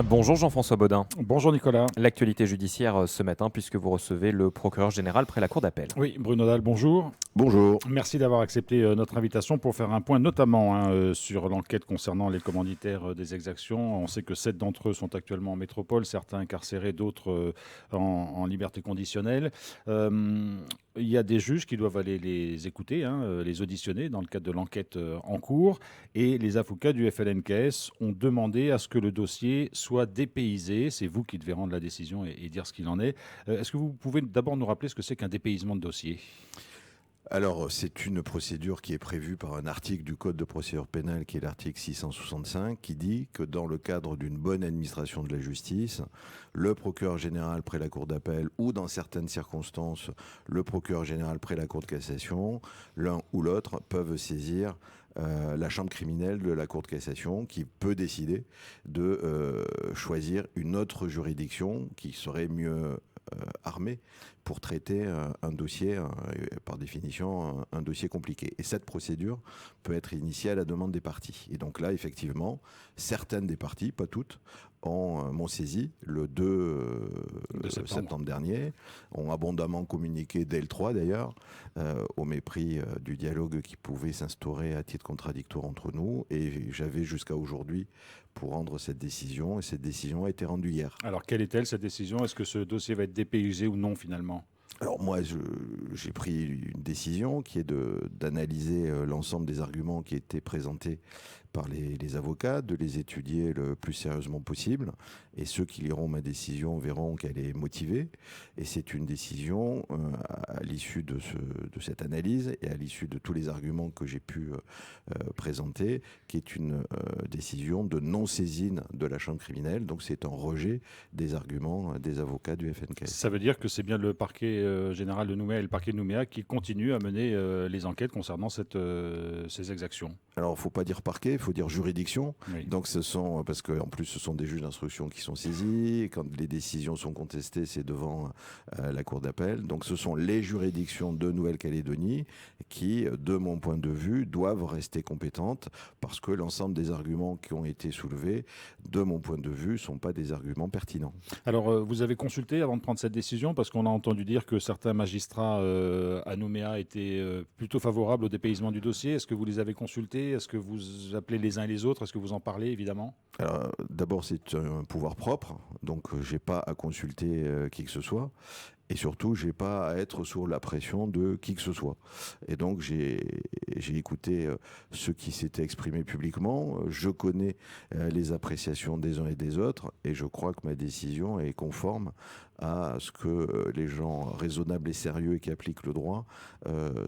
Bonjour Jean-François Bodin. Bonjour Nicolas. L'actualité judiciaire ce matin, puisque vous recevez le procureur général près la cour d'appel. Oui, Bruno Dalle, bonjour. Bonjour. Merci d'avoir accepté notre invitation pour faire un point notamment sur l'enquête concernant les commanditaires des exactions. On sait que 7 d'entre eux sont actuellement en métropole, certains incarcérés, d'autres en liberté conditionnelle. Il y a des juges qui doivent aller les écouter, les auditionner dans le cadre de l'enquête en cours. Et les avocats du FLNKS ont demandé à ce que le dossier soit dépaysé. C'est vous qui devez rendre la décision et dire ce qu'il en est. Est-ce que vous pouvez d'abord nous rappeler ce que c'est qu'un dépaysement de dossier ? Alors, c'est une procédure qui est prévue par un article du Code de procédure pénale, qui est l'article 665, qui dit que dans le cadre d'une bonne administration de la justice, le procureur général près la cour d'appel ou dans certaines circonstances, le procureur général près la cour de cassation, l'un ou l'autre peuvent saisir la chambre criminelle de la Cour de cassation qui peut décider de choisir une autre juridiction qui serait mieux armée pour traiter un dossier, par définition, un dossier compliqué. Et cette procédure peut être initiée à la demande des parties. Et donc là, effectivement, certaines des parties, pas toutes, m'ont saisi le 2 septembre dernier, ont abondamment communiqué dès le 3 d'ailleurs, au mépris du dialogue qui pouvait s'instaurer à titre contradictoire entre nous. Et j'avais jusqu'à aujourd'hui pour rendre cette décision, et cette décision a été rendue hier. Alors, quelle est-elle cette décision ? Est-ce que ce dossier va être dépaysé ou non finalement ? Alors moi, j'ai pris une décision qui est d'analyser l'ensemble des arguments qui étaient présentés par les avocats, de les étudier le plus sérieusement possible. Et ceux qui liront ma décision verront qu'elle est motivée. Et c'est une décision, à l'issue de cette analyse et à l'issue de tous les arguments que j'ai pu présenter, qui est une décision de non-saisine de la chambre criminelle. Donc c'est un rejet des arguments des avocats du FNKS. Ça veut dire que c'est bien le parquet général de Nouméa et le parquet de Nouméa qui continuent à mener les enquêtes concernant ces exactions. Alors, il ne faut pas dire parquet, il faut dire juridiction. Oui. Donc, parce qu'en plus, ce sont des juges d'instruction qui sont saisis. Quand les décisions sont contestées, c'est devant la cour d'appel. Donc, ce sont les juridictions de Nouvelle-Calédonie qui, de mon point de vue, doivent rester compétentes parce que l'ensemble des arguments qui ont été soulevés, de mon point de vue, ne sont pas des arguments pertinents. Alors, vous avez consulté avant de prendre cette décision parce qu'on a entendu dire que certains magistrats à Nouméa étaient plutôt favorables au dépaysement du dossier. Est-ce que vous les avez consultés ? Est-ce que vous appelez les uns et les autres ? Est-ce que vous en parlez, évidemment ? Alors, d'abord, c'est un pouvoir propre, donc je n'ai pas à consulter qui que ce soit. Et surtout, je n'ai pas à être sous la pression de qui que ce soit. Et donc, j'ai écouté ceux qui s'étaient exprimés publiquement. Je connais les appréciations des uns et des autres. Et je crois que ma décision est conforme à ce que les gens raisonnables et sérieux et qui appliquent le droit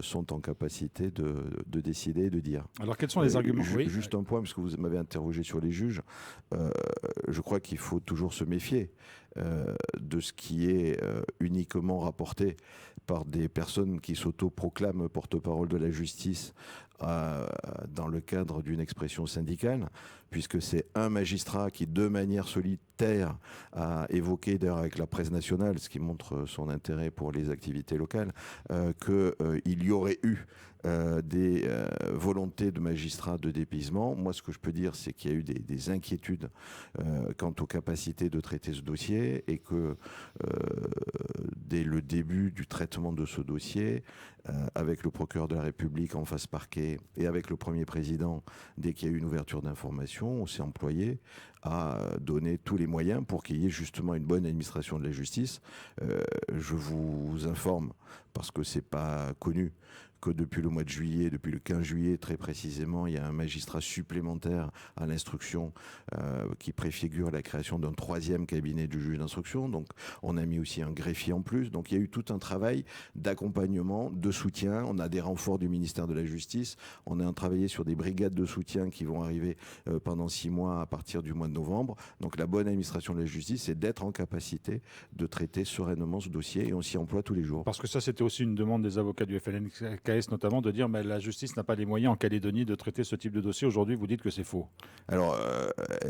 sont en capacité de décider et de dire. Alors, quels sont les arguments ? Juste un point, parce que vous m'avez interrogé sur les juges. Je crois qu'il faut toujours se méfier de ce qui est uniquement rapporté par des personnes qui s'autoproclament porte-parole de la justice dans le cadre d'une expression syndicale, puisque c'est un magistrat qui, de manière solitaire, a évoqué, d'ailleurs avec la presse nationale, ce qui montre son intérêt pour les activités locales, qu'il y aurait eu des volontés de magistrats de dépaysement. Moi, ce que je peux dire, c'est qu'il y a eu des inquiétudes quant aux capacités de traiter ce dossier et que dès le début du traitement de ce dossier, avec le procureur de la République en face parquet et avec le premier président, dès qu'il y a eu une ouverture d'information, on s'est employé à donner tous les moyens pour qu'il y ait justement une bonne administration de la justice. Je vous informe, parce que c'est pas connu, que depuis le mois de juillet, depuis le 15 juillet très précisément, il y a un magistrat supplémentaire à l'instruction qui préfigure la création d'un 3e cabinet du juge d'instruction. Donc on a mis aussi un greffier en plus. Donc il y a eu tout un travail d'accompagnement, de soutien. On a des renforts du ministère de la Justice. On a travaillé sur des brigades de soutien qui vont arriver pendant 6 mois à partir du mois de novembre. Donc la bonne administration de la justice, c'est d'être en capacité de traiter sereinement ce dossier et on s'y emploie tous les jours. Parce que ça, c'était aussi une demande des avocats du FLNKS FNKS notamment, de dire la justice n'a pas les moyens en Calédonie de traiter ce type de dossier. Aujourd'hui, vous dites que c'est faux. Alors,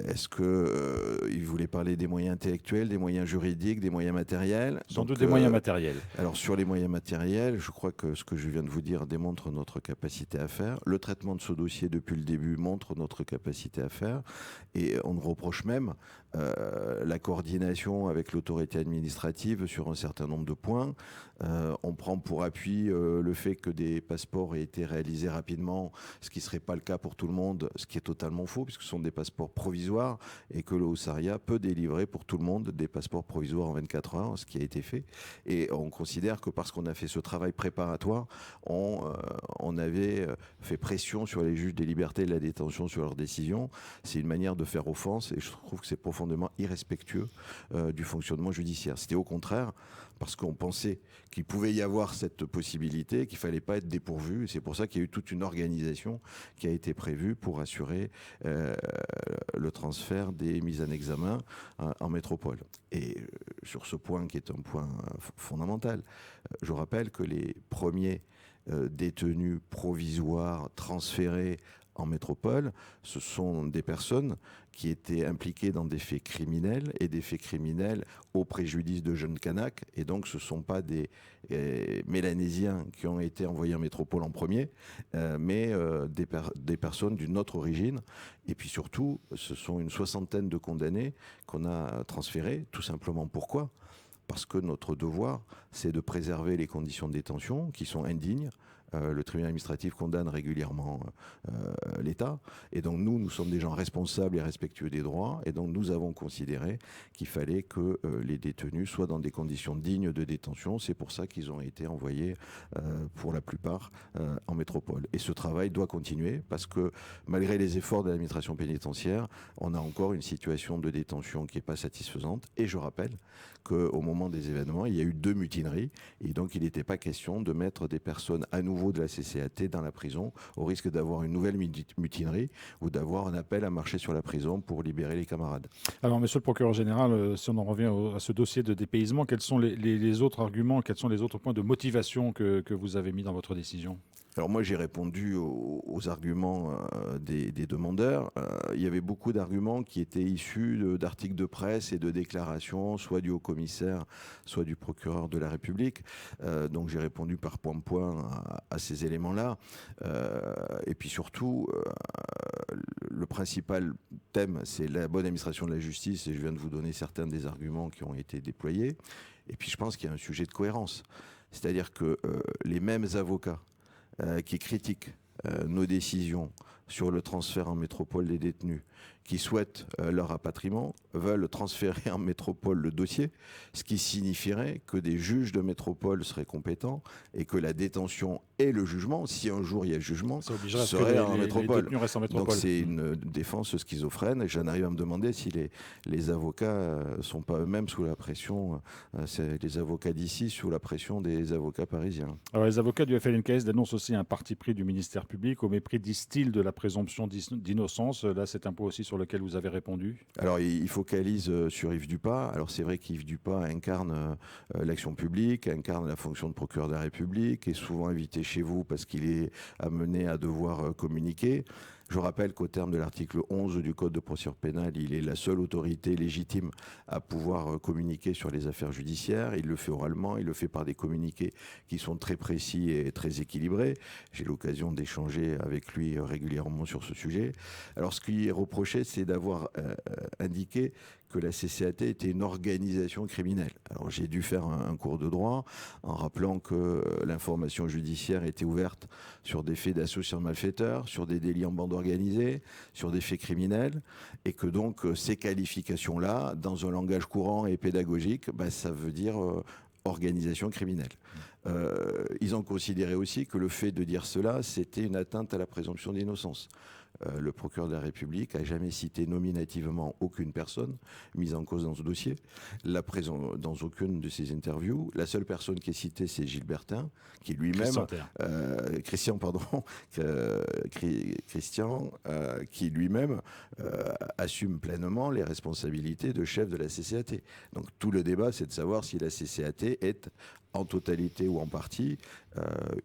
est-ce qu'il voulait parler des moyens intellectuels, des moyens juridiques, des moyens matériels? Sans doute des moyens matériels. Alors, sur les moyens matériels, je crois que ce que je viens de vous dire démontre notre capacité à faire. Le traitement de ce dossier depuis le début montre notre capacité à faire. Et on reproche même la coordination avec l'autorité administrative sur un certain nombre de points. On prend pour appui le fait que des passeports aient été réalisés rapidement, ce qui ne serait pas le cas pour tout le monde, ce qui est totalement faux, puisque ce sont des passeports provisoires et que le Haut-Saria peut délivrer pour tout le monde des passeports provisoires en 24 heures, ce qui a été fait. Et on considère que parce qu'on a fait ce travail préparatoire, on avait fait pression sur les juges des libertés et de la détention sur leurs décisions. C'est une manière de faire offense et je trouve que c'est profondément irrespectueux du fonctionnement judiciaire. C'était au contraire parce qu'on pensait qu'il pouvait y avoir cette possibilité, qu'il ne fallait pas être dépourvu. Et c'est pour ça qu'il y a eu toute une organisation qui a été prévue pour assurer le transfert des mises en examen en métropole. Et sur ce point qui est un point fondamental, je rappelle que les premiers détenus provisoires transférés en métropole, ce sont des personnes qui étaient impliquées dans des faits criminels et des faits criminels au préjudice de jeunes Kanaks. Et donc, ce ne sont pas des Mélanésiens qui ont été envoyés en métropole en premier, mais des personnes d'une autre origine. Et puis surtout, ce sont une soixantaine de condamnés qu'on a transférés. Tout simplement pourquoi ? Parce que notre devoir, c'est de préserver les conditions de détention qui sont indignes. Le tribunal administratif condamne régulièrement l'État. Et donc nous sommes des gens responsables et respectueux des droits. Et donc nous avons considéré qu'il fallait que les détenus soient dans des conditions dignes de détention. C'est pour ça qu'ils ont été envoyés pour la plupart en métropole. Et ce travail doit continuer parce que malgré les efforts de l'administration pénitentiaire, on a encore une situation de détention qui n'est pas satisfaisante. Et je rappelle qu'au moment des événements, il y a eu 2 mutineries. Et donc il n'était pas question de mettre des personnes à nouveau de la CCAT dans la prison au risque d'avoir une nouvelle mutinerie ou d'avoir un appel à marcher sur la prison pour libérer les camarades. Alors, monsieur le procureur général, si on en revient à ce dossier de dépaysement, quels sont les autres arguments, quels sont les autres points de motivation que vous avez mis dans votre décision ? Alors moi j'ai répondu aux arguments des demandeurs. Il y avait beaucoup d'arguments qui étaient issus d'articles de presse et de déclarations, soit du haut-commissaire, soit du procureur de la République. Donc j'ai répondu par point à ces éléments-là. Et puis surtout, le principal thème, c'est la bonne administration de la justice, et je viens de vous donner certains des arguments qui ont été déployés. Et puis je pense qu'il y a un sujet de cohérence. C'est-à-dire que les mêmes avocats qui critiquent nos décisions sur le transfert en métropole des détenus, qui souhaitent leur rapatriement, veulent transférer en métropole le dossier, ce qui signifierait que des juges de métropole seraient compétents et que la détention et le jugement, si un jour il y a jugement, seraient en métropole. Donc c'est une défense schizophrène et j'en arrive à me demander si les avocats ne sont pas eux-mêmes sous la pression, c'est les avocats d'ici sous la pression des avocats parisiens. Alors les avocats du FLNKS dénoncent aussi un parti pris du ministère public au mépris, disent-ils, de la présomption d'innocence. Là, c'est un point aussi sur lequel vous avez répondu. Alors, il focalise sur Yves Dupas. Alors, c'est vrai qu'Yves Dupas incarne l'action publique, incarne la fonction de procureur de la République, est souvent invité chez vous parce qu'il est amené à devoir communiquer. Je rappelle qu'au terme de l'article 11 du Code de procédure pénale, il est la seule autorité légitime à pouvoir communiquer sur les affaires judiciaires. Il le fait oralement, il le fait par des communiqués qui sont très précis et très équilibrés. J'ai l'occasion d'échanger avec lui régulièrement sur ce sujet. Alors, ce qui est reproché, c'est d'avoir indiqué que la CCAT était une organisation criminelle. Alors j'ai dû faire un cours de droit en rappelant que l'information judiciaire était ouverte sur des faits d'association de malfaiteurs, sur des délits en bande organisée, sur des faits criminels, et que donc ces qualifications-là, dans un langage courant et pédagogique, ça veut dire organisation criminelle. Ils ont considéré aussi que le fait de dire cela, c'était une atteinte à la présomption d'innocence. Le procureur de la République n'a jamais cité nominativement aucune personne mise en cause dans ce dossier. Dans aucune de ses interviews, la seule personne qui est citée, c'est Gilbertin, qui lui-même, Christian, qui lui-même assume pleinement les responsabilités de chef de la CCAT. Donc tout le débat, c'est de savoir si la CCAT est en totalité ou en partie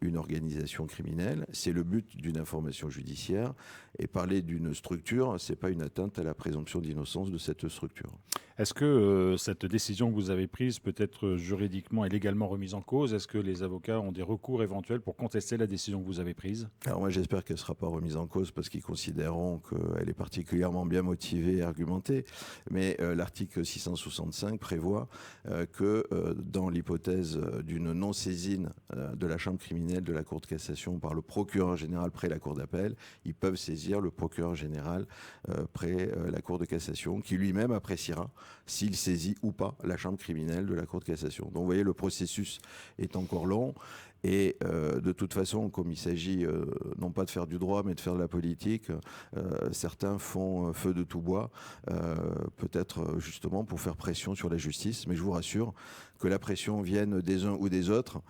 une organisation criminelle. C'est le but d'une information judiciaire. Et parler d'une structure, ce n'est pas une atteinte à la présomption d'innocence de cette structure. Est-ce que cette décision que vous avez prise peut être juridiquement et légalement remise en cause? Est-ce que les avocats ont des recours éventuels pour contester la décision que vous avez prise? Alors moi j'espère qu'elle ne sera pas remise en cause parce qu'ils considéreront qu'elle est particulièrement bien motivée et argumentée. Mais l'article 665 prévoit que dans l'hypothèse d'une non-saisine de la chambre criminelle de la Cour de cassation par le procureur général près la Cour d'appel, ils peuvent saisir le procureur général près la Cour de cassation qui lui-même appréciera s'il saisit ou pas la chambre criminelle de la Cour de cassation. Donc vous voyez, le processus est encore long. Et de toute façon, comme il s'agit non pas de faire du droit, mais de faire de la politique, certains font feu de tout bois, peut-être justement pour faire pression sur la justice. Mais je vous rassure, que la pression vienne des uns ou des autres,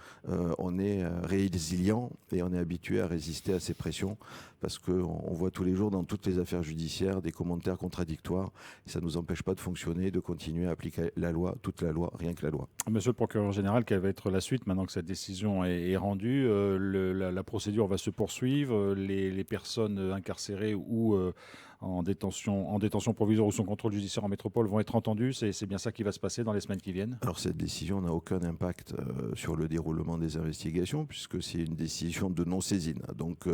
on est résilient et on est habitué à résister à ces pressions parce qu'on voit tous les jours dans toutes les affaires judiciaires des commentaires contradictoires. Et ça ne nous empêche pas de fonctionner, de continuer à appliquer la loi, toute la loi, rien que la loi. Monsieur le procureur général, quelle va être la suite maintenant que cette décision est rendue? La procédure va se poursuivre, les personnes incarcérées ou en détention provisoire ou sous contrôle judiciaire en métropole vont être entendues. C'est bien ça qui va se passer dans les semaines qui viennent? Alors cette décision n'a aucun impact sur le déroulement des investigations puisque c'est une décision de non-saisine. Donc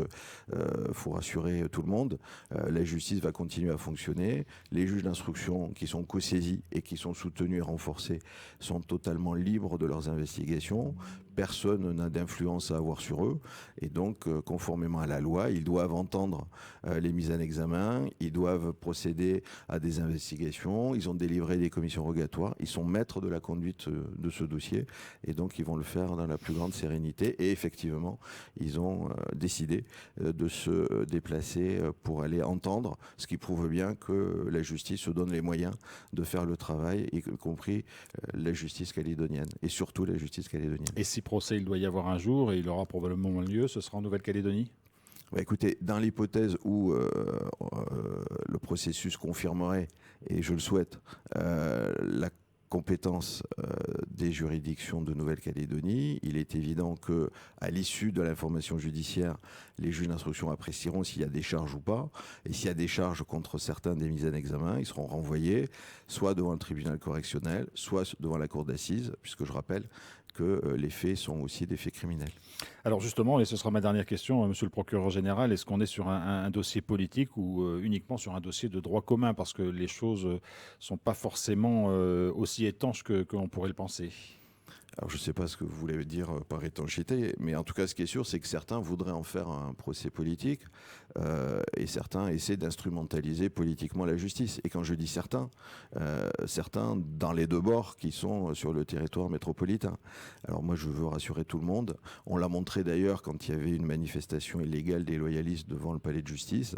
faut rassurer tout le monde. La justice va continuer à fonctionner. Les juges d'instruction qui sont co-saisis et qui sont soutenus et renforcés sont totalement libres de leurs investigations. Personne n'a d'influence à avoir sur eux. Et donc, conformément à la loi, ils doivent entendre les mises en examen, ils doivent procéder à des investigations, ils ont délivré des commissions rogatoires, ils sont maîtres de la conduite de ce dossier et donc ils vont le faire dans la plus grande sérénité. Et effectivement, ils ont décidé de se déplacer pour aller entendre, ce qui prouve bien que la justice se donne les moyens de faire le travail, y compris la justice calédonienne et surtout la justice calédonienne. Et si procès il doit y avoir un jour, et il aura probablement lieu, ce sera en Nouvelle-Calédonie? Bah écoutez, dans l'hypothèse où le processus confirmerait, et je le souhaite, la compétence des juridictions de Nouvelle-Calédonie, il est évident que, à l'issue de l'information judiciaire, les juges d'instruction apprécieront s'il y a des charges ou pas. Et s'il y a des charges contre certains des mises en examen, ils seront renvoyés soit devant le tribunal correctionnel, soit devant la cour d'assises, puisque je rappelle que les faits sont aussi des faits criminels. Alors justement, et ce sera ma dernière question, monsieur le procureur général, est-ce qu'on est sur un dossier politique ou uniquement sur un dossier de droit commun? Parce que les choses ne sont pas forcément aussi étanches que l'on pourrait le penser. Alors je ne sais pas ce que vous voulez dire par étanchéité, mais en tout cas ce qui est sûr, c'est que certains voudraient en faire un procès politique et certains essaient d'instrumentaliser politiquement la justice. Et quand je dis certains, certains dans les deux bords qui sont sur le territoire métropolitain. Alors moi je veux rassurer tout le monde. On l'a montré d'ailleurs quand il y avait une manifestation illégale des loyalistes devant le palais de justice.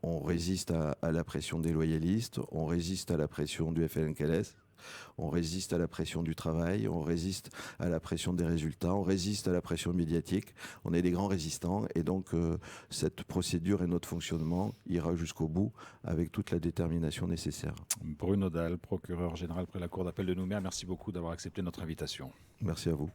On résiste à la pression des loyalistes, on résiste à la pression du FLNKS. On résiste à la pression du travail, on résiste à la pression des résultats, on résiste à la pression médiatique. On est des grands résistants et donc cette procédure et notre fonctionnement ira jusqu'au bout avec toute la détermination nécessaire. Bruno Dalle, procureur général près la Cour d'appel de Nouméa, merci beaucoup d'avoir accepté notre invitation. Merci à vous.